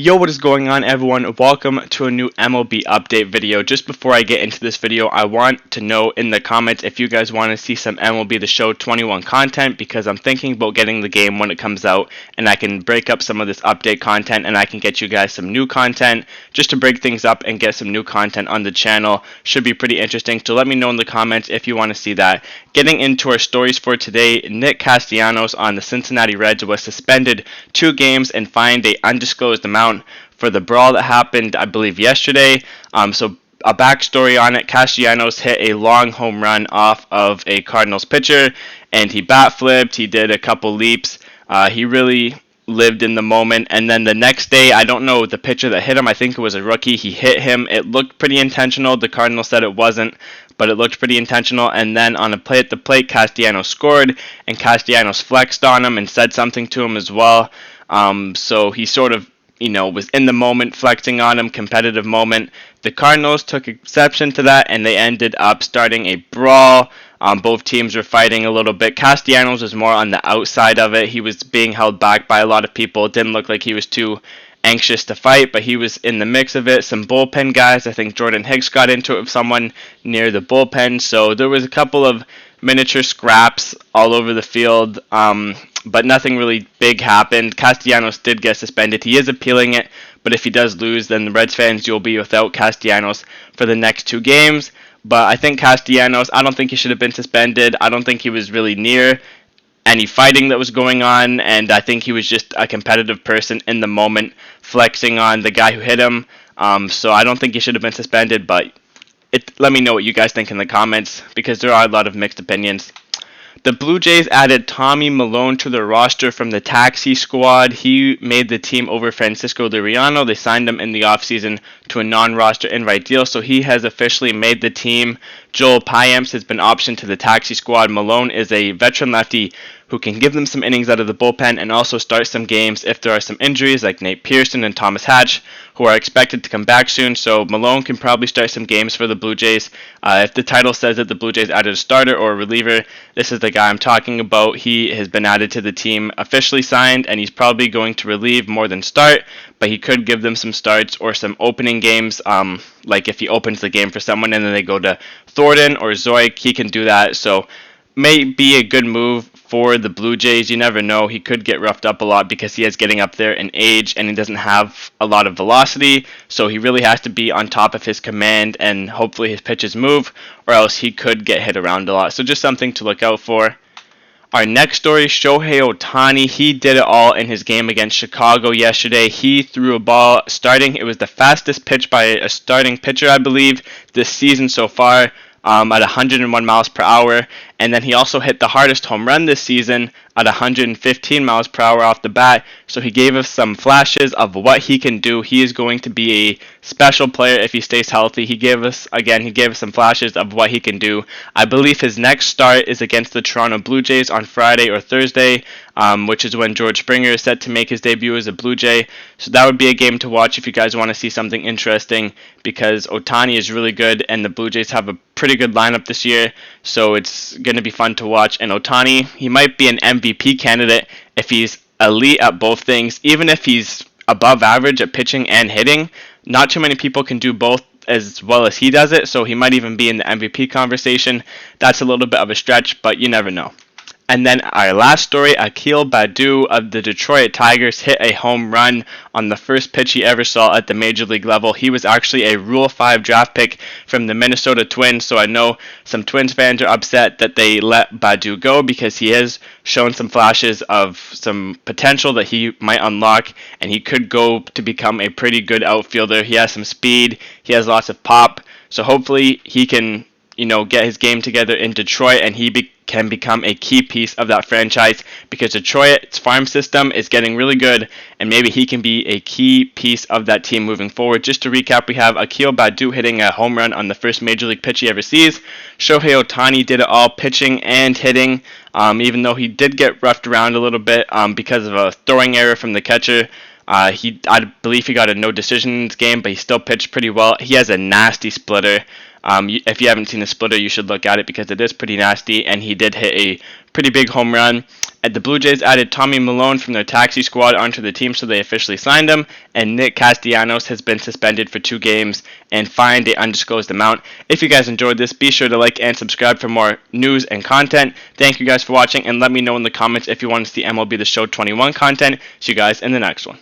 Yo, what is going on, everyone? Welcome to a new MLB update video. Just before I get into this video, I want to know in the comments if you guys want to see some MLB The Show 21 content, because I'm thinking about getting the game when it comes out, and I can break up some of this update content, and I can get you guys some new content just to break things up and get some new content on the channel. Should be pretty interesting, so let me know in the comments if you want to see that. Getting into our stories for today, Nick Castellanos on the Cincinnati Reds was suspended 2 games and fined an undisclosed amount for the brawl that happened, I believe, yesterday. So a backstory on it: Castellanos hit a long home run off of a Cardinals pitcher, and he bat flipped. He did a couple leaps. He really lived in the moment. And then the next day, I don't know the pitcher that hit him. I think it was a rookie. He hit him. It looked pretty intentional. The Cardinals said it wasn't, but it looked pretty intentional. And then on a play at the plate, Castellanos scored, and Castellanos flexed on him and said something to him as well. So he sort of was in the moment, flexing on him, competitive moment. The Cardinals took exception to that, and they ended up starting a brawl. Both teams were fighting a little bit. Castellanos was more on the outside of it. He was being held back by a lot of people. It didn't look like he was too anxious to fight, but he was in the mix of it. Some bullpen guys, I think Jordan Hicks got into it with someone near the bullpen, so there was a couple of miniature scraps all over the field, but nothing really big happened. Castellanos did get suspended. He is appealing it, but if he does lose, then the Reds fans, you'll be without Castellanos for the next 2 games. But I think Castellanos, I don't think he should have been suspended. I don't think he was really near any fighting that was going on, and I think he was just a competitive person in the moment, flexing on the guy who hit him. So I don't think he should have been suspended, but let me know what you guys think in the comments, because there are a lot of mixed opinions. The Blue Jays added Tommy Milone to their roster from the taxi squad. He made the team over Francisco Liriano. They signed him in the offseason to a non-roster invite deal, so he has officially made the team. Joel Payamps has been optioned to the taxi squad. Milone is a veteran lefty who can give them some innings out of the bullpen and also start some games if there are some injuries, like Nate Pearson and Thomas Hatch, who are expected to come back soon. So Milone can probably start some games for the Blue Jays. If the title says that the Blue Jays added a starter or a reliever, this is the guy I'm talking about. He has been added to the team, officially signed, and he's probably going to relieve more than start, but he could give them some starts or some opening games, like if he opens the game for someone and then they go to Thornton or Zoik, he can do that. So may be a good move for the Blue Jays. You never know. He could get roughed up a lot because he is getting up there in age and he doesn't have a lot of velocity, so he really has to be on top of his command and hopefully his pitches move, or else he could get hit around a lot. So just something to look out for. Our next story, Shohei Ohtani. He did it all in his game against Chicago yesterday. He threw a ball starting. It was the fastest pitch by a starting pitcher, I believe, this season so far, at 101 miles per hour. And then he also hit the hardest home run this season at 115 miles per hour off the bat. So he gave us some flashes of what he can do. He is going to be a special player if he stays healthy. He gave us some flashes of what he can do. I believe his next start is against the Toronto Blue Jays on Friday or Thursday, which is when George Springer is set to make his debut as a Blue Jay. So that would be a game to watch if you guys want to see something interesting, because Ohtani is really good and the Blue Jays have a pretty good lineup this year. So it's going to be fun to watch. And Ohtani, he might be an MVP candidate if he's elite at both things. Even if he's above average at pitching and hitting, not too many people can do both as well as he does it, so he might even be in the MVP conversation. That's a little bit of a stretch, but you never know. And then our last story, Aoki Badu of the Detroit Tigers hit a home run on the first pitch he ever saw at the Major League level. He was actually a Rule 5 draft pick from the Minnesota Twins, so I know some Twins fans are upset that they let Badu go, because he has shown some flashes of some potential that he might unlock, and he could go to become a pretty good outfielder. He has some speed, he has lots of pop, so hopefully he can get his game together in Detroit, and he can become a key piece of that franchise, because Detroit's farm system is getting really good, and maybe he can be a key piece of that team moving forward. Just to recap, we have Aoki Badu hitting a home run on the first Major League pitch he ever sees. Shohei Ohtani did it all, pitching and hitting, even though he did get roughed around a little bit because of a throwing error from the catcher. I believe he got a no decision in this game, but he still pitched pretty well. He has a nasty splitter. If you haven't seen the splitter, you should look at it, because it is pretty nasty, and he did hit a pretty big home run. The Blue Jays added Tommy Milone from their taxi squad onto the team, so they officially signed him. And Nick Castellanos has been suspended for 2 games and fined an undisclosed amount. If you guys enjoyed this, be sure to like and subscribe for more news and content. Thank you guys for watching, and let me know in the comments if you want to see MLB The Show 21 content. See you guys in the next one.